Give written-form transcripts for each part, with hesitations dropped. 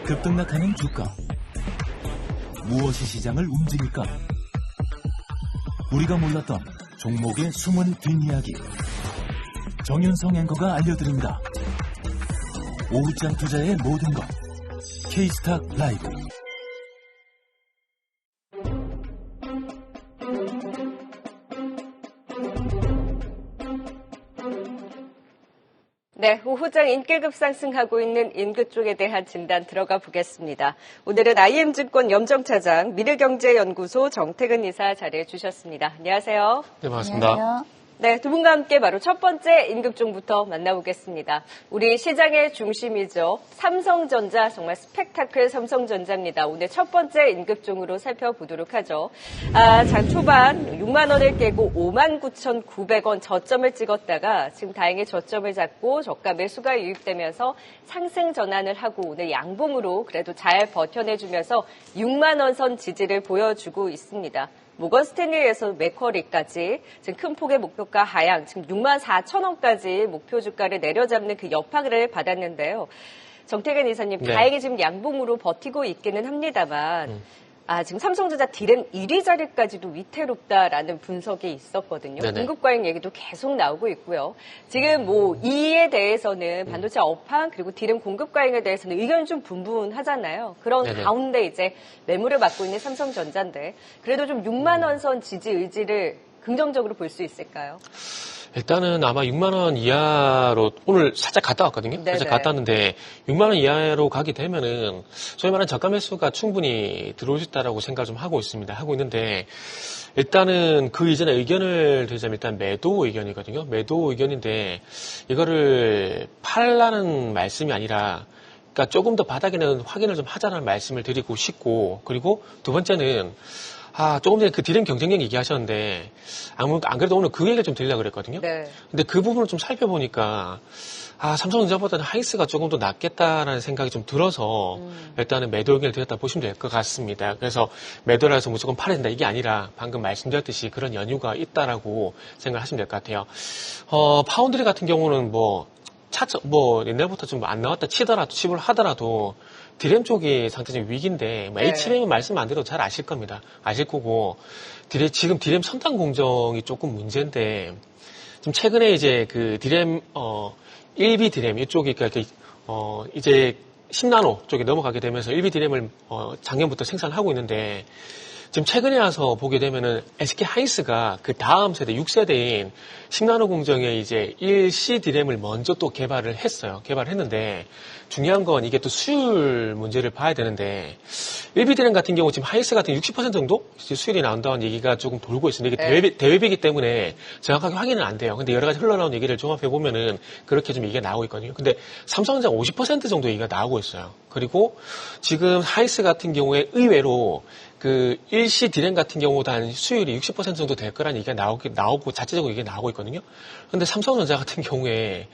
급등락하는 주가. 무엇이 시장을 움직일까? 우리가 몰랐던 종목의 숨은 뒷이야기. 정윤성 앵커가 알려드립니다. 오후장 투자의 모든 것. K스탁 라이브. 네, 오후장 인기 급상승하고 있는 인구 쪽에 대한 진단 들어가 보겠습니다. 오늘은 IM증권 염정차장, 미래경제연구소 정태근 이사 자리해 주셨습니다. 안녕하세요. 네, 반갑습니다. 안녕하세요. 네, 두 분과 함께 바로 첫 번째 임급종부터 만나보겠습니다. 우리 시장의 중심이죠. 삼성전자, 정말 스펙타클 삼성전자입니다. 오늘 첫 번째 임급종으로 살펴보도록 하죠. 장 초반 6만 원을 깨고 59,900원 저점을 찍었다가 지금 다행히 저점을 잡고 저가 매수가 유입되면서 상승 전환을 하고 오늘 양봉으로 그래도 잘 버텨내주면서 6만 원 선 지지를 보여주고 있습니다. 모건 스탠리에서 맥쿼리까지 지금 큰 폭의 목표가 하향, 지금 64,000원까지 목표 주가를 내려잡는 그 여파를 받았는데요. 정태근 이사님, 네. 다행히 지금 양봉으로 버티고 있기는 합니다만, 지금 삼성전자 디램 1위 자리까지도 위태롭다라는 분석이 있었거든요. 네네. 공급 과잉 얘기도 계속 나오고 있고요. 지금 이에 대해서는 반도체 업황 그리고 디램 공급 과잉에 대해서는 의견이 좀 분분하잖아요. 그런 네네. 가운데 이제 매물을 맡고 있는 삼성전자인데 그래도 좀 6만 원 선 지지 의지를 긍정적으로 볼 수 있을까요? 일단은 아마 6만 원 이하로 오늘 살짝 갔다 왔거든요. 네네. 살짝 갔다 왔는데 6만 원 이하로 가게 되면은 소위 말하는 저가 매수가 충분히 들어올 수 있다라고 생각을 좀 하고 있습니다. 하고 있는데 일단은 그 이전에 의견을 드리자면 일단 매도 의견이거든요. 매도 의견인데 이거를 팔라는 말씀이 아니라 그러니까 조금 더 바닥에는 확인을 좀 하자는 말씀을 드리고 싶고 그리고 두 번째는 조금 전에 그 디램 경쟁력 얘기하셨는데, 안 그래도 오늘 그 얘기를 좀 드리려고 그랬거든요. 네. 근데 그 부분을 좀 살펴보니까, 삼성전자보다는 하이스가 조금 더 낫겠다라는 생각이 좀 들어서, 일단은 매도 의견을 드렸다 보시면 될 것 같습니다. 그래서 매도를 해서 무조건 팔아야 된다. 이게 아니라, 방금 말씀드렸듯이 그런 연유가 있다라고 생각을 하시면 될 것 같아요. 파운드리 같은 경우는 옛날부터 좀 안 나왔다 치더라도, 칩을 하더라도, 디램 쪽이 상대적인 위기인데, 네. HBM은 말씀 안 드려도 잘 아실 겁니다. 아실 거고, 지금 디램 선단 공정이 조금 문제인데, 좀 최근에 이제 그 디램, 1B 디램 이쪽이, 이제 10나노 쪽에 넘어가게 되면서 1B 디램을, 작년부터 생산하고 있는데, 지금 최근에 와서 보게 되면은 SK 하이닉스가 그 다음 세대 6세대인 10나노 공정의 이제 1C 디램을 먼저 또 개발을 했어요. 개발을 했는데 중요한 건 이게 또 수율 문제를 봐야 되는데 1B 디램 같은 경우 지금 하이닉스 같은 60% 정도 수율이 나온다는 얘기가 조금 돌고 있습니다. 이게 대회비기 때문에 정확하게 확인은 안 돼요. 근데 여러 가지 흘러나온 얘기를 종합해 보면은 그렇게 좀 얘기가 나오고 있거든요. 근데 삼성전자 50% 정도 얘기가 나오고 있어요. 그리고 지금 하이닉스 같은 경우에 의외로 그 1C 디램 같은 경우도 한 수율이 60% 정도 될 거라는 얘기가 나오고 자체적으로 이게 나오고 있거든요. 그런데 삼성전자 같은 경우에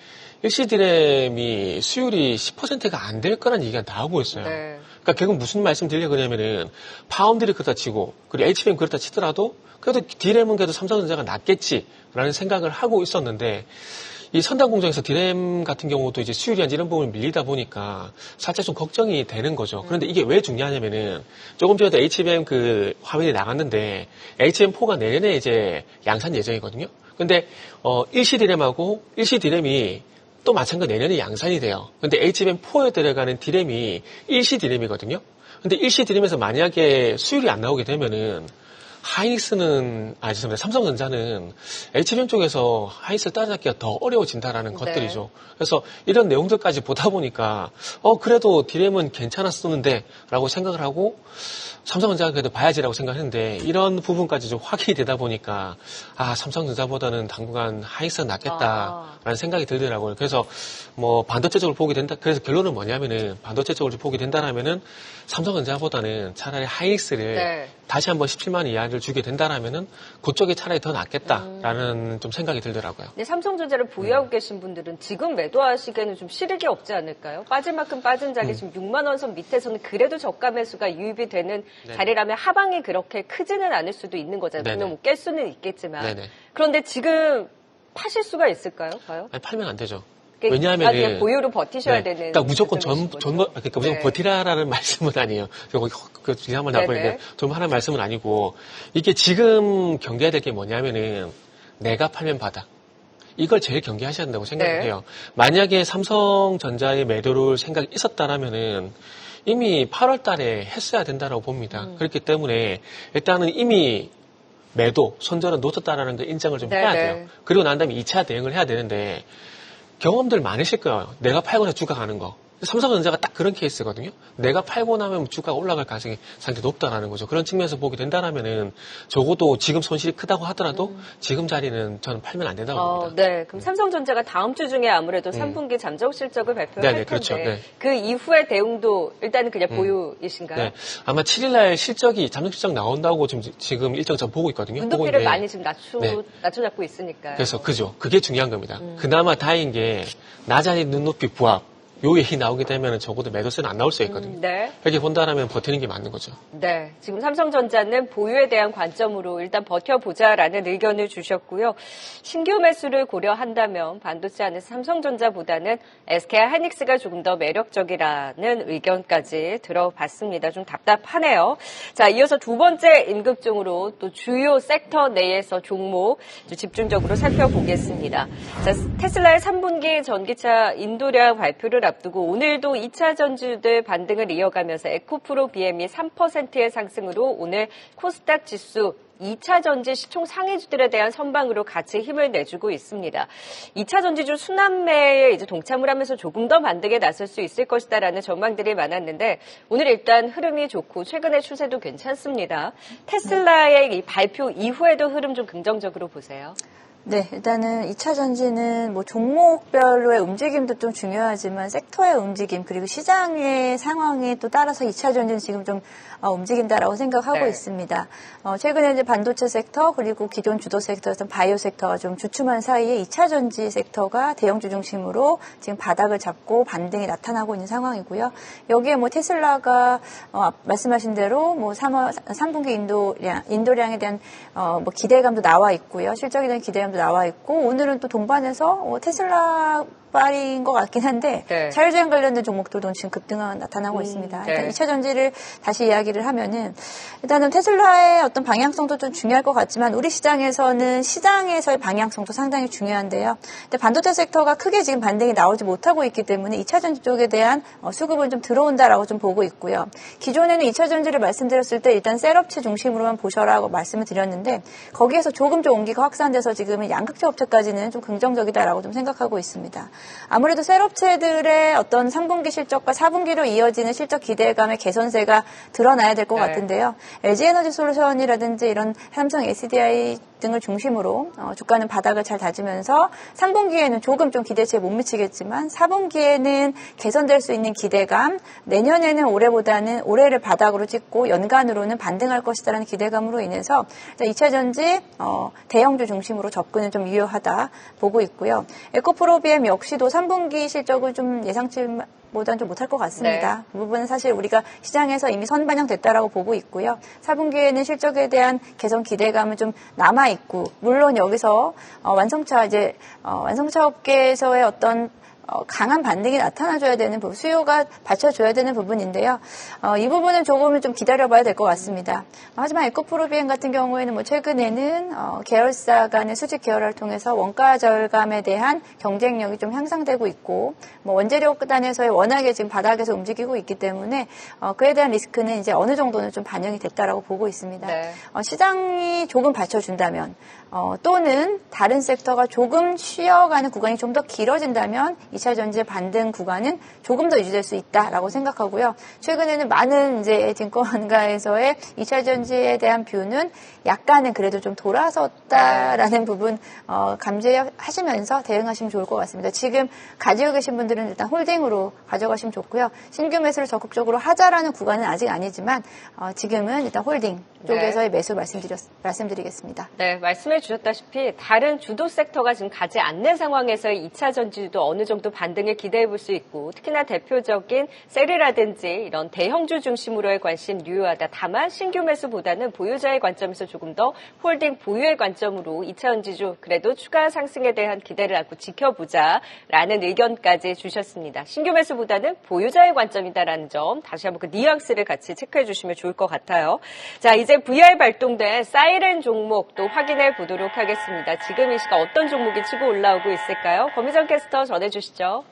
1C 디램이 수율이 10%가 안 될 거라는 얘기가 나오고 있어요. 네. 그러니까 결국 무슨 말씀 드리려고 하냐면은 파운드리 그렇다 치고 그리고 HBM 그렇다 치더라도 그래도 디램은 그래도 삼성전자가 낫겠지라는 생각을 하고 있었는데 이 선단 공정에서 디램 같은 경우도 이제 수율이나 이런 부분을 밀리다 보니까 살짝 좀 걱정이 되는 거죠. 그런데 이게 왜 중요하냐면은 조금 전에도 HBM 그 화면이 나갔는데 HBM4가 내년에 이제 양산 예정이거든요. 근데 1C 디램하고 1C 디램이 또 마찬가지로 내년에 양산이 돼요. 근데 HBM4에 들어가는 디램이 1C 디램이거든요. 근데 1C 디램에서 만약에 수율이 안 나오게 되면은 죄송합니다. 삼성전자는 HBM 쪽에서 하이닉스를 따라잡기가 더 어려워진다라는 것들이죠. 그래서 이런 내용들까지 보다 보니까 그래도 디램은 괜찮았었는데 라고 생각을 하고 삼성전자가 그래도 봐야지라고 생각했는데 이런 부분까지 좀 확인이 되다 보니까 삼성전자보다는 당분간 하이닉스가 낫겠다라는 생각이 들더라고요. 그래서 반도체 쪽을 보게 된다. 그래서 결론은 뭐냐면은 반도체 쪽을 보게 된다라면은 삼성전자보다는 차라리 하이닉스를 다시 한번 17만 원 이하를 주게 된다라면은 그쪽이 차라리 더 낫겠다라는 좀 생각이 들더라고요. 근데 삼성전자를 보유하고 계신 분들은 지금 매도하시기에는 좀 실익이 없지 않을까요? 빠질 만큼 빠진 자리 지금 6만 원 선 밑에서는 그래도 저가 매수가 유입이 되는 자리라면 하방이 그렇게 크지는 않을 수도 있는 거잖아요. 분명 깰 수는 있겠지만. 그런데 지금 파실 수가 있을까요? 과연? 아니, 팔면 안 되죠. 왜냐하면 보유로 버티셔야 되는. 그러니까 무조건 그러니까 무조건 버티라라는 말씀은 아니에요. 그 한번 나보는데 좀 하는 말씀은 아니고 이게 지금 경계해야 될 게 뭐냐면은 내가 팔면 바닥. 이걸 제일 경계하셔야 된다고 생각을 해요. 만약에 삼성전자의 매도를 생각이 있었다라면은 이미 8월 달에 했어야 된다라고 봅니다. 그렇기 때문에 일단은 이미 매도, 손절은 놓쳤다라는 걸 인정을 좀 해야 돼요. 그리고 난 다음에 2차 대응을 해야 되는데 경험들 많으실 거예요. 내가 팔고 나서 주가 가는 거. 삼성전자가 딱 그런 케이스거든요. 내가 팔고 나면 주가가 올라갈 가능성이 상당히 높다라는 거죠. 그런 측면에서 보게 된다라면은 적어도 지금 손실이 크다고 하더라도 지금 자리는 저는 팔면 안 된다고 봅니다. 네, 그럼 삼성전자가 다음 주 중에 아무래도 3분기 잠정 실적을 발표할 텐데 그렇죠. 그 이후의 대응도 일단은 그냥 보유이신가요? 네, 아마 7일날 실적이 잠정 실적 나온다고 지금 일정 전 보고 있거든요. 눈높이를 많이 지금 낮춰잡고 있으니까요. 그래서 그게 중요한 겁니다. 그나마 다행인 게 나자리 눈높이 부합. 요 얘기 나오게 되면 적어도 매도세는 안 나올 수 있거든요. 그렇게 본다라면 버티는 게 맞는 거죠. 네. 지금 삼성전자는 보유에 대한 관점으로 일단 버텨보자라는 의견을 주셨고요. 신규 매수를 고려한다면 반도체 안에서 삼성전자보다는 SK 하이닉스가 조금 더 매력적이라는 의견까지 들어봤습니다. 좀 답답하네요. 자, 이어서 두 번째 임급종으로 또 주요 섹터 내에서 종목 집중적으로 살펴보겠습니다. 자, 테슬라의 3분기 전기차 인도량 발표를 앞두고 오늘도 2차 전지들 반등을 이어가면서 에코프로 BM이 3%의 상승으로 오늘 코스닥 지수 2차 전지 시총 상위주들에 대한 선방으로 같이 힘을 내주고 있습니다. 2차 전지주 순환매에 이제 동참을 하면서 조금 더 반등에 나설 수 있을 것이다라는 전망들이 많았는데 오늘 일단 흐름이 좋고 최근의 추세도 괜찮습니다. 테슬라의 이 발표 이후에도 흐름 좀 긍정적으로 보세요. 네, 일단은 2차 전지는 뭐 종목별로의 움직임도 좀 중요하지만 섹터의 움직임 그리고 시장의 상황에 또 따라서 2차 전지는 지금 좀 움직인다라고 생각하고 있습니다. 최근에 이제 반도체 섹터 그리고 기존 주도 섹터였던 바이오 섹터가 좀 주춤한 사이에 2차 전지 섹터가 대형주 중심으로 지금 바닥을 잡고 반등이 나타나고 있는 상황이고요. 여기에 뭐 테슬라가 말씀하신 대로 뭐 3분기 인도량에 대한 뭐 기대감도 나와 있고요. 실적에 대한 기대감도 나와 있고 오늘은 또 동반해서 테슬라 발인 것 같긴 한데 자율주행 관련된 종목들도 지금 급등은 나타나고 있습니다. 일단 2차 전지를 다시 이야기를 하면은 일단은 테슬라의 어떤 방향성도 좀 중요할 것 같지만 우리 시장에서는 시장에서의 방향성도 상당히 중요한데요. 근데 반도체 섹터가 크게 지금 반등이 나오지 못하고 있기 때문에 2차 전지 쪽에 대한 수급은 좀 들어온다라고 좀 보고 있고요. 기존에는 2차 전지를 말씀드렸을 때 일단 셀업체 중심으로만 보셔라고 말씀을 드렸는데 거기에서 조금 온기가 확산돼서 지금은 양극재 업체까지는 좀 긍정적이다라고 좀 생각하고 있습니다. 아무래도 셀업체들의 어떤 3분기 실적과 4분기로 이어지는 실적 기대감의 개선세가 드러나야 될 것 같은데요. LG에너지솔루션이라든지 이런 삼성 SDI 등을 중심으로 주가는 바닥을 잘 다지면서 3분기에는 조금 좀 기대치에 못 미치겠지만 4분기에는 개선될 수 있는 기대감, 내년에는 올해를 바닥으로 찍고 연간으로는 반등할 것이다라는 기대감으로 인해서 2차 전지 대형주 중심으로 접근은 좀 유효하다 보고 있고요. 에코프로 BM 역시도 3분기 실적을 좀 예상치보다는 좀 못할 것 같습니다. 그 부분은 사실 우리가 시장에서 이미 선반영됐다라고 보고 있고요. 4분기에는 실적에 대한 개선 기대감은 좀 남아있고, 물론 여기서 완성차 업계에서의 어떤 강한 반등이 나타나줘야 되는 부분, 수요가 받쳐줘야 되는 부분인데요. 이 부분은 조금은 좀 기다려봐야 될 것 같습니다. 하지만 에코프로 BM 같은 경우에는 뭐 최근에는 계열사 간의 수직 계열화를 통해서 원가 절감에 대한 경쟁력이 좀 향상되고 있고, 뭐 원재료 단에서의 워낙에 지금 바닥에서 움직이고 있기 때문에 그에 대한 리스크는 이제 어느 정도는 좀 반영이 됐다라고 보고 있습니다. 시장이 조금 받쳐준다면 또는 다른 섹터가 조금 쉬어가는 구간이 좀 더 길어진다면 2차 전지의 반등 구간은 조금 더 유지될 수 있다라고 생각하고요. 최근에는 많은 이제 증권가에서의 2차 전지에 대한 뷰는 약간은 그래도 좀 돌아섰다라는 부분 감지하시면서 대응하시면 좋을 것 같습니다. 지금 가지고 계신 분들은 일단 홀딩으로 가져가시면 좋고요. 신규 매수를 적극적으로 하자라는 구간은 아직 아니지만 지금은 일단 홀딩 쪽에서의 매수 말씀드리겠습니다. 네, 말씀해 주셨다시피 다른 주도 섹터가 지금 가지 않는 상황에서의 2차 전지도 어느 정도 점도 반등을 기대해 볼 수 있고 특히나 대표적인 셀이라든지 이런 대형주 중심으로의 관심 유효하다. 다만 신규 매수보다는 보유자의 관점에서 조금 더 홀딩 보유의 관점으로 2차전지주 그래도 추가 상승에 대한 기대를 갖고 지켜보자라는 의견까지 주셨습니다. 신규 매수보다는 보유자의 관점이다라는 점 다시 한번 그 뉘앙스를 같이 체크해 주시면 좋을 것 같아요. 자, 이제 VR 발동된 사이렌 종목도 확인해 보도록 하겠습니다. 지금 이 시각 어떤 종목이 치고 올라오고 있을까요? 권미정 캐스터 전해주시죠.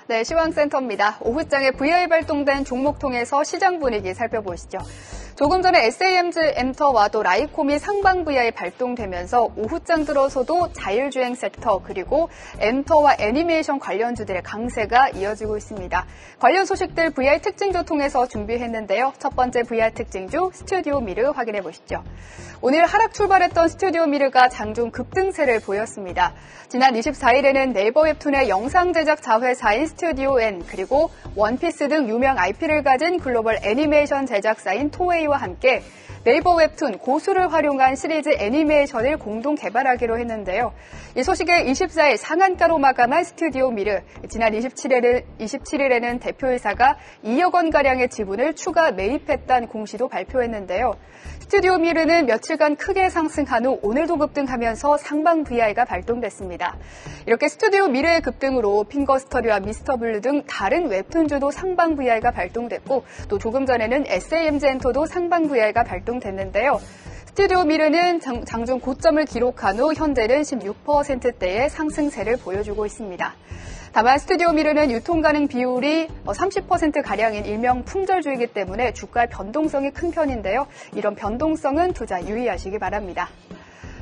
네, 시황센터입니다. 오후장에 VR 발동된 종목 통해서 시장 분위기 살펴보시죠. 조금 전에 SAM엔터와 또 라이콤이 상방 VR 발동되면서 오후장 들어서도 자율주행 섹터 그리고 엔터와 애니메이션 관련주들의 강세가 이어지고 있습니다. 관련 소식들 VR 특징주 통해서 준비했는데요. 첫 번째 VR 특징주 스튜디오 미르 확인해 보시죠. 오늘 하락 출발했던 스튜디오 미르가 장중 급등세를 보였습니다. 지난 24일에는 네이버 웹툰의 영상 제작 자회사인 스튜디오 N 그리고 원피스 등 유명 IP를 가진 글로벌 애니메이션 제작사인 토웨이와 함께 네이버 웹툰 고수를 활용한 시리즈 애니메이션을 공동 개발하기로 했는데요. 이 소식에 24일 상한가로 마감한 스튜디오 미르. 지난 27일에는 대표이사가 2억 원가량의 지분을 추가 매입했다는 공시도 발표했는데요. 스튜디오 미르는 며칠간 크게 상승한 후 오늘도 급등하면서 상방 VI가 발동됐습니다. 이렇게 스튜디오 미르의 급등으로 핑거스터디와 미스터블루 등 다른 웹툰주도 상방 VI가 발동됐고 또 조금 전에는 SAM엔터도 상방 VI가 발동됐는데요. 스튜디오 미르는 장중 고점을 기록한 후 현재는 16%대의 상승세를 보여주고 있습니다. 다만 스튜디오 미르는 유통 가능 비율이 30%가량인 일명 품절주이기 때문에 주가의 변동성이 큰 편인데요. 이런 변동성은 투자 유의하시기 바랍니다.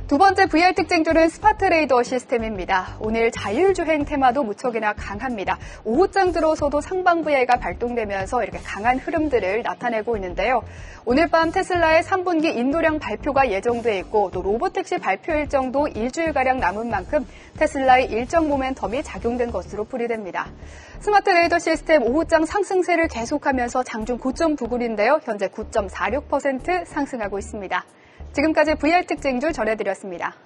두 번째 VR 특징주는 스파트레이더 시스템입니다. 오늘 자율주행 테마도 무척이나 강합니다. 오후장 들어서도 상방 VI가 발동되면서 이렇게 강한 흐름들을 나타내고 있는데요. 오늘 밤 테슬라의 3분기 인도량 발표가 예정돼 있고 또 로보택시 발표 일정도 일주일가량 남은 만큼 테슬라의 일정 모멘텀이 작용된 것으로 풀이됩니다. 스마트레이더 시스템 오후장 상승세를 계속하면서 장중 고점 부근인데요. 현재 9.46% 상승하고 있습니다. 지금까지 VR 특징주 전해드렸습니다.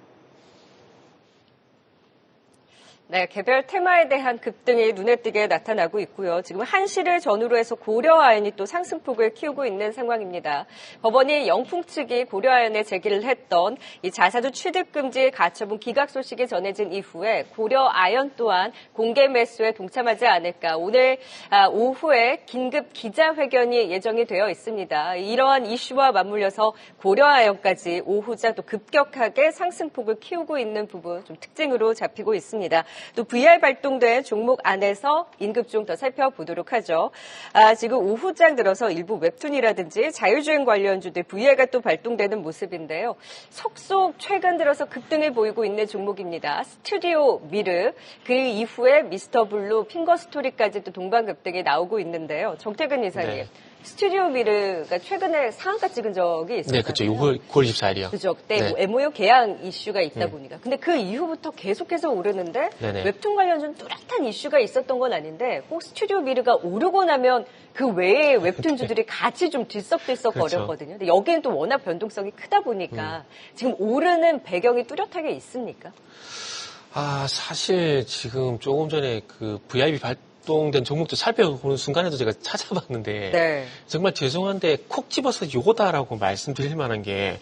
네, 개별 테마에 대한 급등이 눈에 띄게 나타나고 있고요. 지금 한시를 전후로 해서 고려아연이 또 상승폭을 키우고 있는 상황입니다. 법원이 영풍 측이 고려아연에 제기를 했던 이 자사주 취득금지 가처분 기각 소식이 전해진 이후에 고려아연 또한 공개 매수에 동참하지 않을까 오늘 오후에 긴급 기자회견이 예정이 되어 있습니다. 이러한 이슈와 맞물려서 고려아연까지 오후자 또 급격하게 상승폭을 키우고 있는 부분 좀 특징으로 잡히고 있습니다. 또 VR 발동된 종목 안에서 인급종 더 살펴보도록 하죠. 지금 오후장 들어서 일부 웹툰이라든지 자율주행 관련주들 VR가 또 발동되는 모습인데요. 속속 최근 들어서 급등을 보이고 있는 종목입니다. 스튜디오 미르, 그 이후에 미스터블루, 핑거스토리까지 또 동반 급등이 나오고 있는데요. 정태근 이사님. 네. 스튜디오 미르가 최근에 상한가 찍은 적이 있었잖아요. 네, 그렇죠. 9월 24일이요. 그죠. 그때 네. 뭐 MOU 개양 이슈가 있다 보니까. 근데 그 이후부터 계속해서 오르는데 네네. 웹툰 관련준 뚜렷한 이슈가 있었던 건 아닌데 꼭 스튜디오 미르가 오르고 나면 그 외에 웹툰주들이 같이 좀 들썩들썩 그렇죠. 거렸거든요. 근데 여기는 또 워낙 변동성이 크다 보니까 지금 오르는 배경이 뚜렷하게 있습니까? 사실 지금 조금 전에 그 VIP 발동된 종목도 살펴보는 순간에도 제가 찾아봤는데 네. 정말 죄송한데 콕 집어서 요거다라고 말씀드릴 만한 게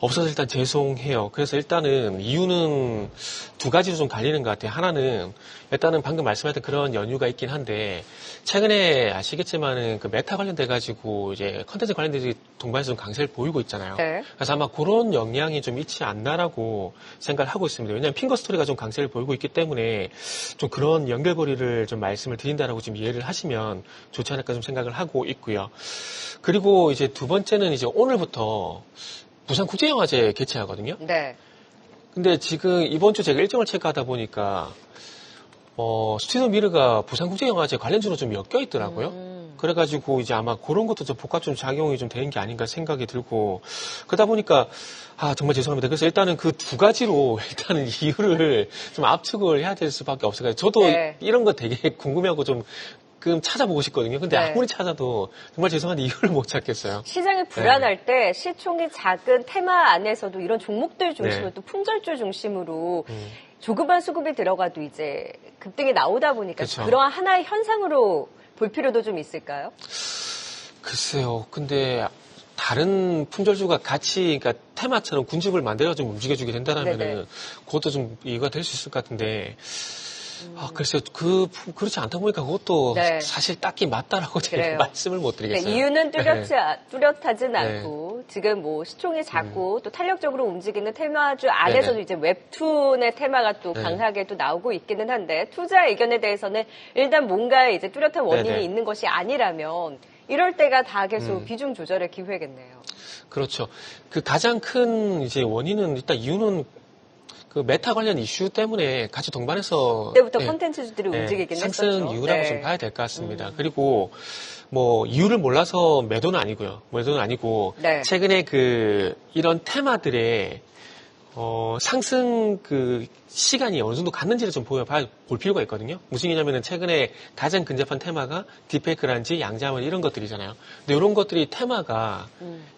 없어서 일단 죄송해요. 그래서 일단은 이유는 두 가지로 좀 갈리는 것 같아요. 하나는 일단은 방금 말씀하셨던 그런 연유가 있긴 한데 최근에 아시겠지만은 그 메타 관련돼가지고 이제 컨텐츠 관련돼서 동반해서 좀 강세를 보이고 있잖아요. 네. 그래서 아마 그런 영향이 좀 있지 않나라고 생각을 하고 있습니다. 왜냐하면 핑거스토리가 좀 강세를 보이고 있기 때문에 좀 그런 연결고리를 좀 말씀을 드린다라고 좀 이해를 하시면 좋지 않을까 좀 생각을 하고 있고요. 그리고 이제 두 번째는 이제 오늘부터 부산국제영화제 개최하거든요. 네. 근데 지금 이번 주 제가 일정을 체크하다 보니까 스튜디오 미르가 부산국제영화제 관련주로 좀 엮여 있더라고요. 그래가지고 이제 아마 그런 것도 좀 복합 좀 작용이 좀 되는 게 아닌가 생각이 들고 그러다 보니까 정말 죄송합니다. 그래서 일단은 그 두 가지로 일단은 이유를 좀 압축을 해야 될 수밖에 없어요. 저도 네. 이런 거 되게 궁금해하고 좀 찾아보고 싶거든요. 근데 네. 아무리 찾아도 정말 죄송한데 이유를 못 찾겠어요. 시장이 불안할 때 시총이 작은 테마 안에서도 이런 종목들 중심으로 네. 또 품절주 중심으로 조그만 수급이 들어가도 이제 급등이 나오다 보니까 그쵸. 그러한 하나의 현상으로 볼 필요도 좀 있을까요? 글쎄요. 근데 다른 품절주가 같이 그러니까 테마처럼 군집을 만들어 좀 움직여주게 네네. 된다라면은 그것도 좀 이유가 될 수 있을 것 같은데. 글쎄요. 그렇지 않다 보니까 그것도 네. 사실 딱히 맞다라고 제가 그래요. 말씀을 못 드리겠어요. 그러니까 이유는 뚜렷하진 네. 않고 지금 뭐 시총이 작고 또 탄력적으로 움직이는 테마주 안에서도 네네. 이제 웹툰의 테마가 또 네. 강하게 또 나오고 있기는 한데 투자 의견에 대해서는 일단 뭔가에 이제 뚜렷한 원인이 네네. 있는 것이 아니라면 이럴 때가 다 계속 음. 비중 조절의 기회겠네요. 그렇죠. 그 가장 큰 이제 원인은 일단 이유는 그 메타 관련 이슈 때문에 같이 동반해서 그때부터 네, 컨텐츠들이 네, 움직이긴 상승 했었죠. 이유라고 네. 좀 봐야 될 것 같습니다. 그리고 뭐 이유를 몰라서 매도는 아니고요. 매도는 아니고 네. 최근에 그 이런 테마들의 상승 그 시간이 어느 정도 갔는지를 좀 볼 필요가 있거든요. 무슨 얘기냐면은 최근에 가장 근접한 테마가 딥페이크라든지 양자문 이런 것들이잖아요. 근데 이런 것들이 테마가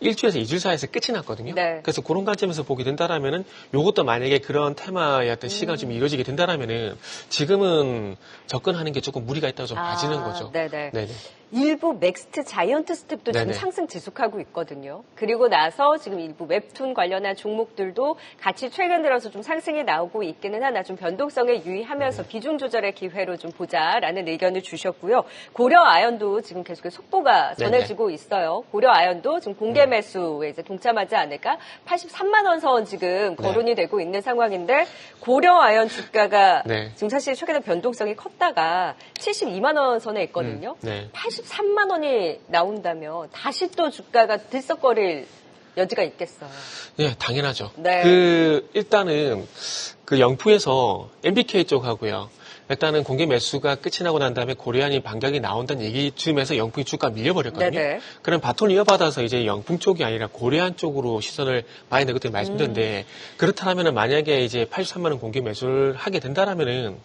일주에서 2주 사이에서 끝이 났거든요. 네. 그래서 그런 관점에서 보게 된다라면은 요것도 만약에 그런 테마의 어떤 시간이 좀 이루어지게 된다라면은 지금은 접근하는 게 조금 무리가 있다고 좀 봐지는 거죠. 네네. 네네. 일부 넥스트 자이언트 스텝도 지금 네네. 상승 지속하고 있거든요. 그리고 나서 지금 일부 웹툰 관련한 종목들도 같이 최근 들어서 좀 상승이 나오고 있기는 하나 좀 변동성에 유의하면서 비중 조절의 기회로 좀 보자라는 의견을 주셨고요. 고려 아연도 지금 계속해서 속보가 전해지고 있어요. 고려 아연도 지금 공개 매수에 이제 동참하지 않을까? 83만 원 선 지금 거론이 되고 있는 상황인데 고려 아연 주가가 네. 지금 사실 최근에 변동성이 컸다가 72만 원 선에 있거든요. 네. 83만 원이 나온다면 다시 또 주가가 들썩거릴 여지가 있겠어요. 네, 당연하죠. 네. 일단은 그 영프에서 MBK 쪽하고요. 일단은 공개 매수가 끝이 나고 난 다음에 고려안이 반격이 나온다는 얘기쯤에서 영풍이 주가 밀려버렸거든요. 네네. 그럼 바톤을 이어받아서 이제 영풍 쪽이 아니라 고려안 쪽으로 시선을 많이 내고 그때 말씀드렸는데 그렇다면은 만약에 이제 83만 원 공개 매수를 하게 된다라면은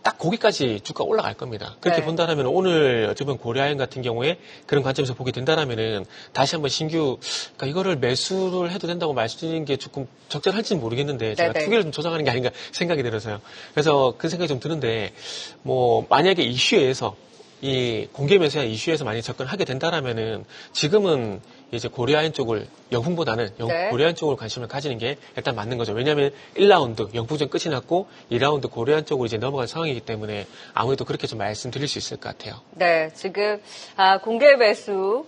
딱 거기까지 주가 올라갈 겁니다. 그렇게 네. 본다라면 오늘 어쩌면 고려아연 같은 경우에 그런 관점에서 보게 된다라면은 다시 한번 신규 그러니까 이거를 매수를 해도 된다고 말씀드리는 게 조금 적절할지는 모르겠는데 제가 네네. 투기를 좀 조장하는 게 아닌가 생각이 들어서요. 그래서 그 생각이 좀 드는데 뭐 만약에 이슈에서 이 공개 매수한 이슈에서 많이 접근하게 된다라면은 지금은 이제 고려아연 쪽을 영풍보다는 네. 고려아연 쪽으로 관심을 가지는 게 일단 맞는 거죠. 왜냐하면 1라운드 영풍전 끝이 났고 2라운드 고려아연 쪽으로 이제 넘어간 상황이기 때문에 아무래도 그렇게 좀 말씀드릴 수 있을 것 같아요. 네, 지금 공개 매수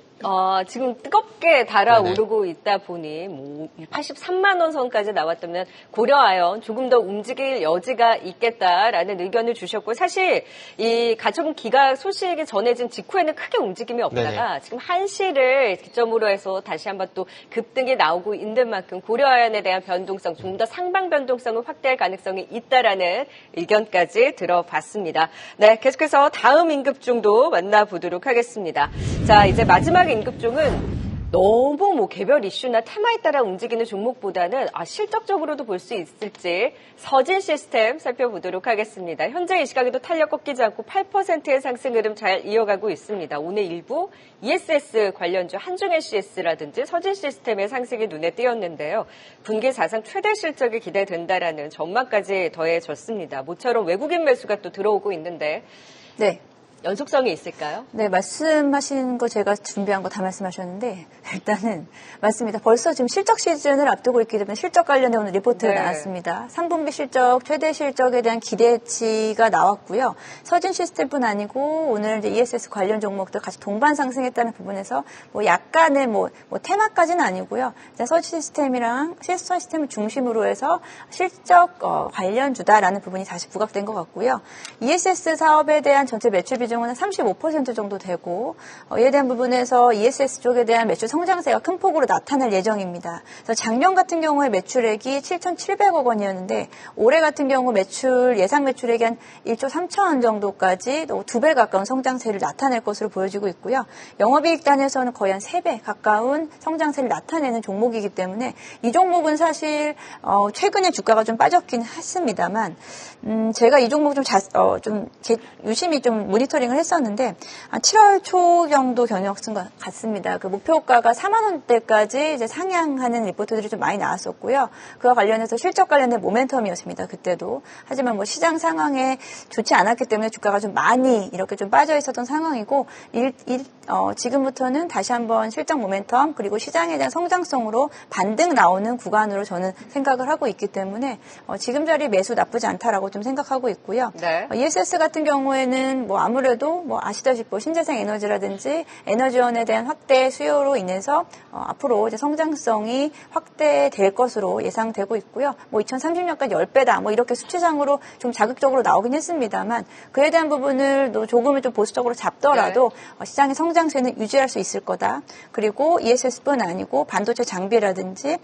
지금 뜨겁게 달아오르고 있다 보니 뭐 83만 원 선까지 나왔다면 고려아연 조금 더 움직일 여지가 있겠다라는 의견을 주셨고 사실 이 가처분 기각 소식이 전해진 직후에는 크게 움직임이 없다가 네네. 지금 1시를 기점으로 해서 다시 한번 또 급등이 나오고 있는 만큼 고려아연에 대한 변동성 좀 더 상방 변동성을 확대할 가능성이 있다라는 의견까지 들어봤습니다. 네, 계속해서 다음 임급종도 만나보도록 하겠습니다. 자, 이제 마지막 임급종은 너무 뭐 개별 이슈나 테마에 따라 움직이는 종목보다는 실적적으로도 볼 수 있을지 서진 시스템 살펴보도록 하겠습니다. 현재 이 시각에도 탄력 꺾이지 않고 8%의 상승 흐름 잘 이어가고 있습니다. 오늘 일부 ESS 관련주 한중L CS라든지 서진 시스템의 상승이 눈에 띄었는데요. 분기 사상 최대 실적이 기대된다라는 전망까지 더해졌습니다. 모처럼 외국인 매수가 또 들어오고 있는데 네. 연속성이 있을까요? 네, 말씀하신 거 제가 준비한 거 다 말씀하셨는데 일단은 맞습니다. 벌써 지금 실적 시즌을 앞두고 있기 때문에 실적 관련된 오늘 리포트가 네. 나왔습니다. 3분기 실적, 최대 실적에 대한 기대치가 나왔고요. 서진 시스템뿐 아니고 오늘 이제 ESS 관련 종목들 같이 동반 상승했다는 부분에서 뭐 약간의 뭐 테마까지는 아니고요. 서진 시스템이랑 시스템을 중심으로 해서 실적 관련주다라는 부분이 다시 부각된 것 같고요. ESS 사업에 대한 전체 매출 비중은 35% 정도 되고 이에 대한 부분에서 ESS 쪽에 대한 매출 성장세가 큰 폭으로 나타날 예정입니다. 그래서 작년 같은 경우에 매출액이 7,700억 원이었는데 올해 같은 경우 예상 매출액이 한 1조 3천원 정도까지 2배 가까운 성장세를 나타낼 것으로 보여지고 있고요. 영업이익 단에서는 거의 한 3배 가까운 성장세를 나타내는 종목이기 때문에 이 종목은 사실 최근에 주가가 좀 빠졌긴 했습니다만 제가 이 종목 좀 유심히 좀 모니터링 모니터링을 했었는데 한 7월 초 정도 경영쓴 것 같습니다. 그 목표가가 4만 원대까지 이제 상향하는 리포트들이 좀 많이 나왔었고요. 그와 관련해서 실적 관련된 모멘텀이었습니다. 그때도. 하지만 뭐 시장 상황에 좋지 않았기 때문에 주가가 좀 많이 이렇게 좀 빠져 있었던 상황이고 지금부터는 다시 한번 실적 모멘텀 그리고 시장에 대한 성장성으로 반등 나오는 구간으로 저는 생각을 하고 있기 때문에 지금 자리 매수 나쁘지 않다라고 좀 생각하고 있고요. 네. ESS 같은 경우에는 뭐 아무래도 뭐 아시다시피 신재생 에너지라든지 에너지원에 대한 확대 수요로 인해서 앞으로 이제 성장성이 확대될 것으로 예상되고 있고요. 뭐 2030년까지 10배다 뭐 이렇게 수치상으로 좀 자극적으로 나오긴 했습니다만 그에 대한 부분을 조금은 좀 보수적으로 잡더라도 시장의 성장세는 유지할 수 있을 거다. 그리고 ESS뿐 아니고 반도체 장비라든지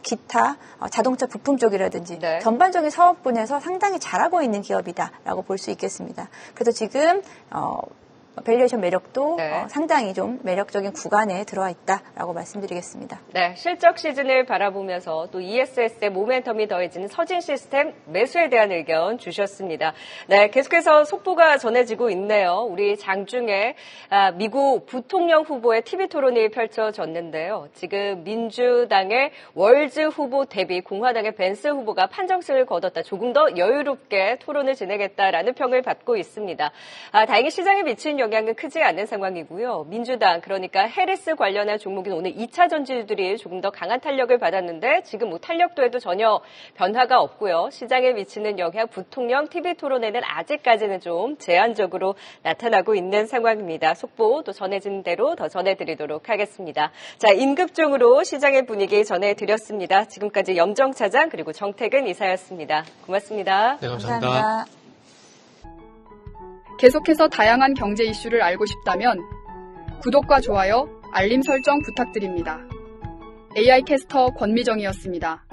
기타 자동차 부품 쪽이라든지 전반적인 사업 분야에서 상당히 잘하고 있는 기업이다라고 볼 수 있겠습니다. 그래서 지금 밸류에이션 매력도 상당히 좀 매력적인 구간에 들어와 있다라고 말씀드리겠습니다. 네, 실적 시즌을 바라보면서 또 ESS의 모멘텀이 더해지는 서진 시스템 매수에 대한 의견 주셨습니다. 네, 계속해서 속보가 전해지고 있네요. 우리 장중에 미국 부통령 후보의 TV 토론이 펼쳐졌는데요. 지금 민주당의 월즈 후보 대비 공화당의 벤스 후보가 판정승을 거뒀다. 조금 더 여유롭게 토론을 진행했다라는 평을 받고 있습니다. 다행히 시장에 미친 영향은 크지 않는 상황이고요. 민주당 그러니까 해리스 관련한 종목인 오늘 2차 전지들이 조금 더 강한 탄력을 받았는데 지금 뭐 탄력도에도 전혀 변화가 없고요. 시장에 미치는 영향 부통령 TV 토론에는 아직까지는 좀 제한적으로 나타나고 있는 상황입니다. 속보 또 전해진 대로 더 전해드리도록 하겠습니다. 자, 임급종으로 시장의 분위기 전해드렸습니다. 지금까지 염정 차장 그리고 정태근 이사였습니다. 고맙습니다. 네, 감사합니다. 계속해서 다양한 경제 이슈를 알고 싶다면 구독과 좋아요, 알림 설정 부탁드립니다. AI 캐스터 권미정이었습니다.